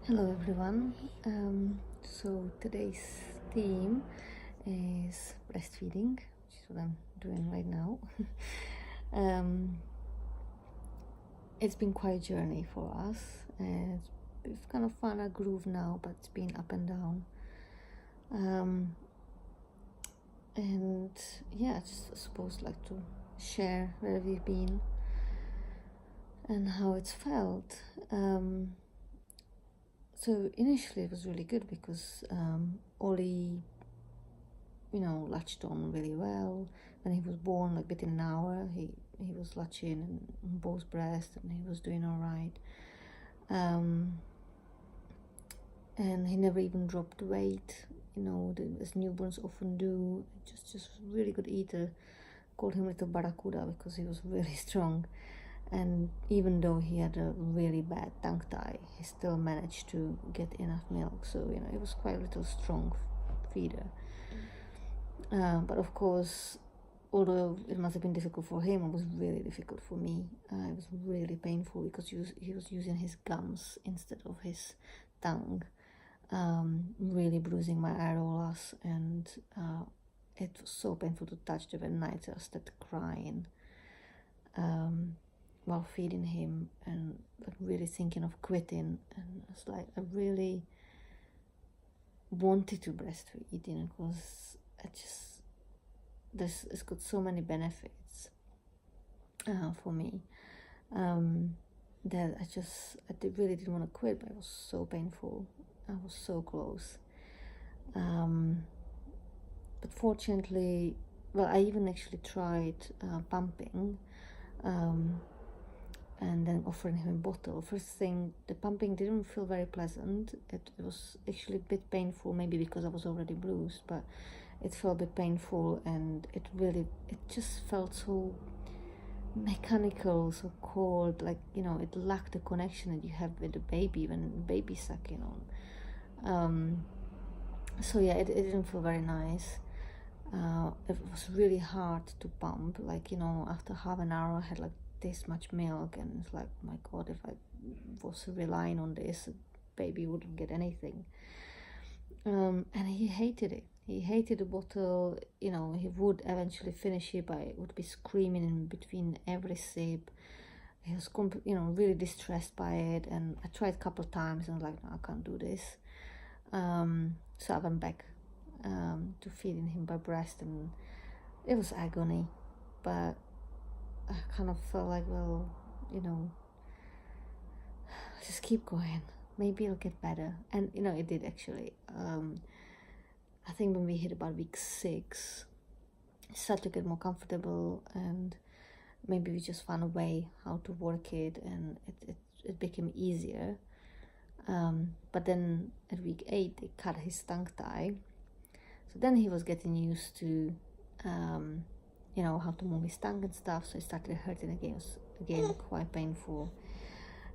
Hello everyone. So today's theme is breastfeeding, which is what I'm doing right now. um, it's been quite a journey for us. We've kind of found a groove now, but it's been up and down. And yeah, just I suppose like to share where we've been and how it's felt. So initially it was really good because Ollie, latched on really well. When he was born, like within an hour, he was latching on both breasts and he was doing all right. And he never even dropped weight, as newborns often do. Just really good eater. Called him Little Barracuda because he was really strong. And even though he had a really bad tongue tie, he still managed to get enough milk. So, he was quite a little strong feeder. But of course, although it must have been difficult for him, it was really difficult for me. It was really painful because he was using his gums instead of his tongue, really bruising my areolas, and it was so painful to touch. There were nights I started crying while feeding him and like really thinking of quitting. And it's like I really wanted to breastfeed, because it's got so many benefits for me that really didn't want to quit, but it was so painful. I was so close. But fortunately, well, I even actually tried pumping and then offering him a bottle. First thing, the pumping didn't feel very pleasant. It was actually a bit painful, maybe because I was already bruised, but it felt a bit painful, and it just felt so mechanical, so cold, like, it lacked the connection that you have with the baby when the baby's sucking on. So yeah, it didn't feel very nice. It was really hard to pump, like, after half an hour I had like this much milk, and it's like, my god, if I was relying on this, baby wouldn't get anything. And he hated it. He hated the bottle. He would eventually finish it, but it would be screaming in between every sip. He was really distressed by it, and I tried a couple of times and I was like, no, I can't do this. So I went back to feeding him by breast, and it was agony, but I kind of felt like, well, just keep going, maybe it'll get better. And it did actually. I think when we hit about week 6, it started to get more comfortable, and maybe we just found a way how to work it, and it became easier. But then at week 8 they cut his tongue tie, so then he was getting used to how to move his tongue and stuff, so it started hurting again. It was again quite painful,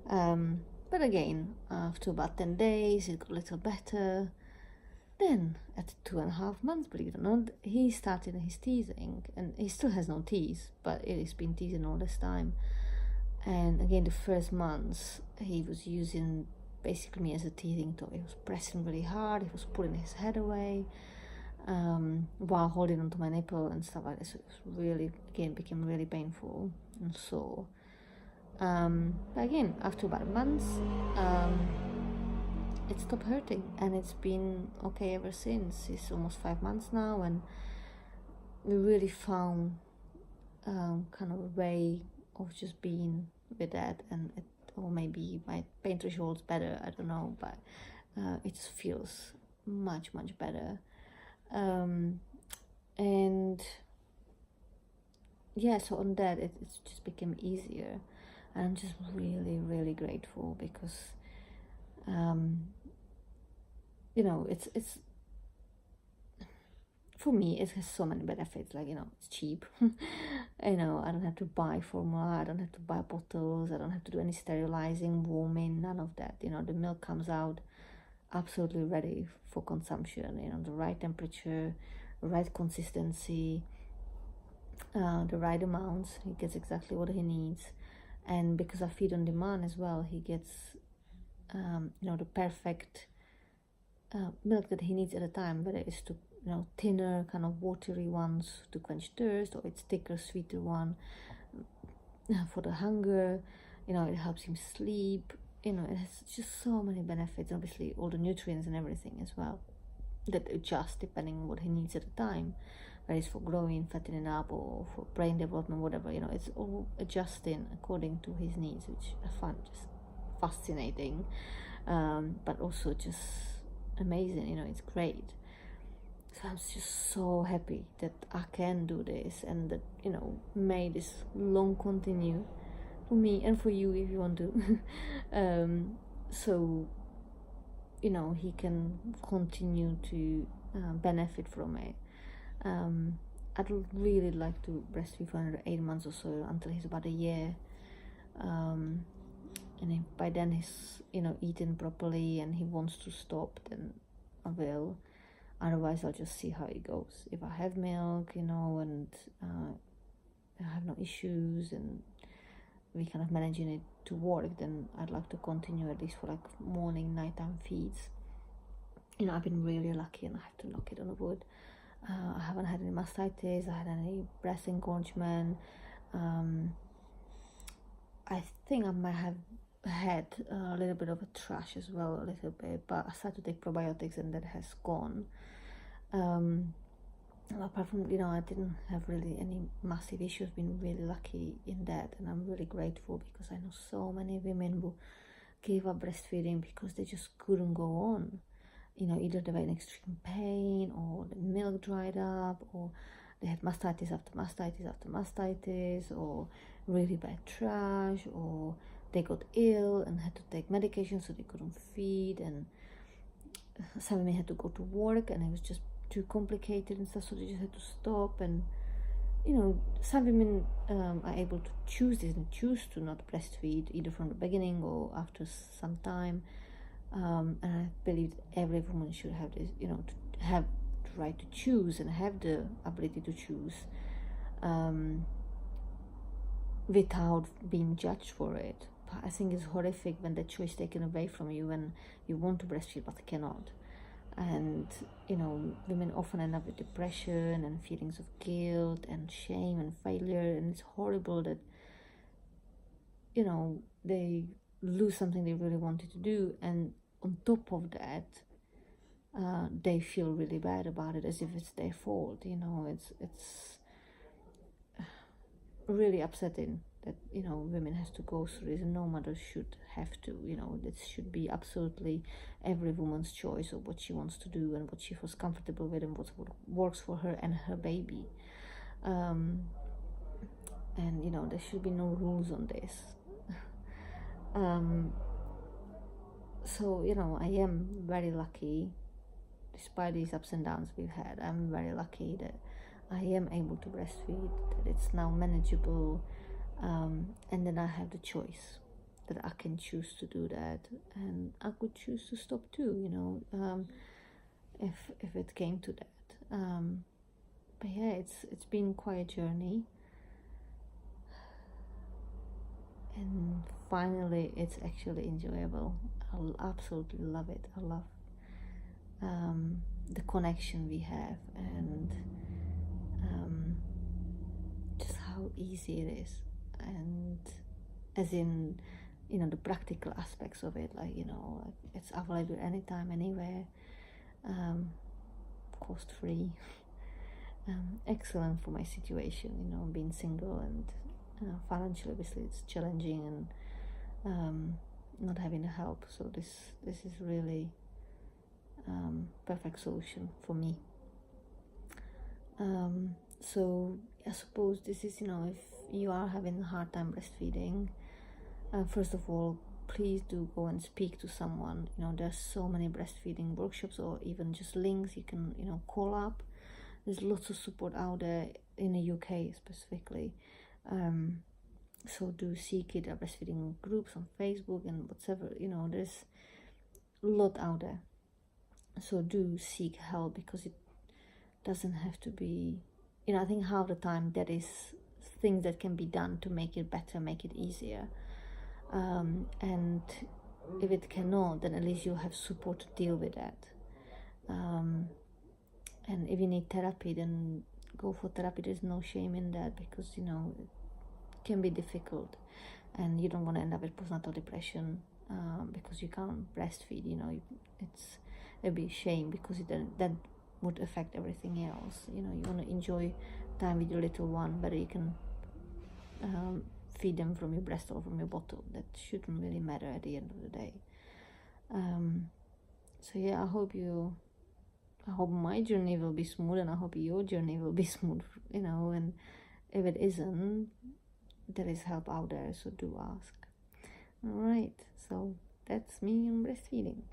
but again, after about 10 days it got a little better. Then at 2.5 months, believe it or not, he started his teething, and he still has no teeth, but he's been teething all this time. And again, the first months he was using basically me as a teething toy. He was pressing really hard, he was pulling his head away while holding onto my nipple and stuff like this. So it was really, again, became really painful and sore. But again, after about a month, it stopped hurting, and it's been okay ever since. It's almost 5 months now, and we really found kind of a way of just being with that, and or maybe my pain threshold's better, I don't know, but it just feels much better. And yeah, so on that it just became easier, and I'm just really grateful because it's for me, it has so many benefits. Like, it's cheap. I don't have to buy formula, I don't have to buy bottles, I don't have to do any sterilizing, warming, none of that. The milk comes out absolutely ready for consumption, the right temperature, right consistency, the right amounts. He gets exactly what he needs. And because I feed on demand as well, he gets the perfect milk that he needs at a time, whether it's to thinner kind of watery ones to quench thirst, or it's thicker sweeter one for the hunger. It helps him sleep. It has just so many benefits, obviously all the nutrients and everything as well that adjust depending on what he needs at the time, whether it's for growing, fattening up, or for brain development, whatever. It's all adjusting according to his needs, which I find just fascinating, but also just amazing. It's great. So I'm just so happy that I can do this, and that may this long continue for me and for you if you want to. So he can continue to benefit from it. I'd really like to breastfeed for another 8 months or so, until he's about a year. And if by then he's eating properly and he wants to stop, then I will. Otherwise I'll just see how it goes. If I have milk, and I have no issues and we kind of managing it to work, then I'd like to continue at least for like morning, nighttime feeds. I've been really lucky, and I have to knock it on the wood. I haven't had any mastitis, I had any breast engorgement. I think I might have had a little bit of a thrush as well, a little bit, but I started to take probiotics and that has gone. Apart from, I didn't have really any massive issues. Been really lucky in that, and I'm really grateful, because I know so many women who gave up breastfeeding because they just couldn't go on. Either they were in extreme pain, or the milk dried up, or they had mastitis after mastitis after mastitis, or really bad thrush, or they got ill and had to take medication so they couldn't feed, and some women had to go to work and it was just too complicated and stuff, so they just had to stop. And some women are able to choose this and choose to not breastfeed, either from the beginning or after some time. And I believe that every woman should have this, to have the right to choose and have the ability to choose, without being judged for it. But I think it's horrific when that choice is taken away from you when you want to breastfeed but cannot. And women often end up with depression and feelings of guilt and shame and failure, and it's horrible that they lose something they really wanted to do, and on top of that they feel really bad about it, as if it's their fault. It's really upsetting that women has to go through this, and no mother should have to. This should be absolutely every woman's choice of what she wants to do and what she feels comfortable with and what works for her and her baby. And there should be no rules on this. So I am very lucky, despite these ups and downs we've had. I'm very lucky that I am able to breastfeed, that it's now manageable, and then I have the choice that I can choose to do that, and I could choose to stop too, if it came to that. But yeah, it's been quite a journey, and finally it's actually enjoyable. I absolutely love it. I love the connection we have, and just how easy it is, and as in the practical aspects of it, like it's available anytime, anywhere, cost free, excellent for my situation, being single, and financially obviously it's challenging, and not having the help, so this is really perfect solution for me. So I suppose this is, if you are having a hard time breastfeeding, first of all, please do go and speak to someone. There's so many breastfeeding workshops, or even just links you can call up. There's lots of support out there in the UK specifically, so do seek it. There are breastfeeding groups on Facebook and whatever, there's a lot out there, so do seek help, because it doesn't have to be, I think half the time there is things that can be done to make it better, make it easier, and if it cannot, then at least you have support to deal with that. And if you need therapy, then go for therapy. There's no shame in that, because it can be difficult, and you don't want to end up with postnatal depression because you can't breastfeed. It'd be a shame, because that would affect everything else. You want to enjoy time with your little one, whether you can feed them from your breast or from your bottle. That shouldn't really matter at the end of the day. So yeah, I hope my journey will be smooth, and I hope your journey will be smooth, and if it isn't, there is help out there, so do ask. All right, so that's me on breastfeeding.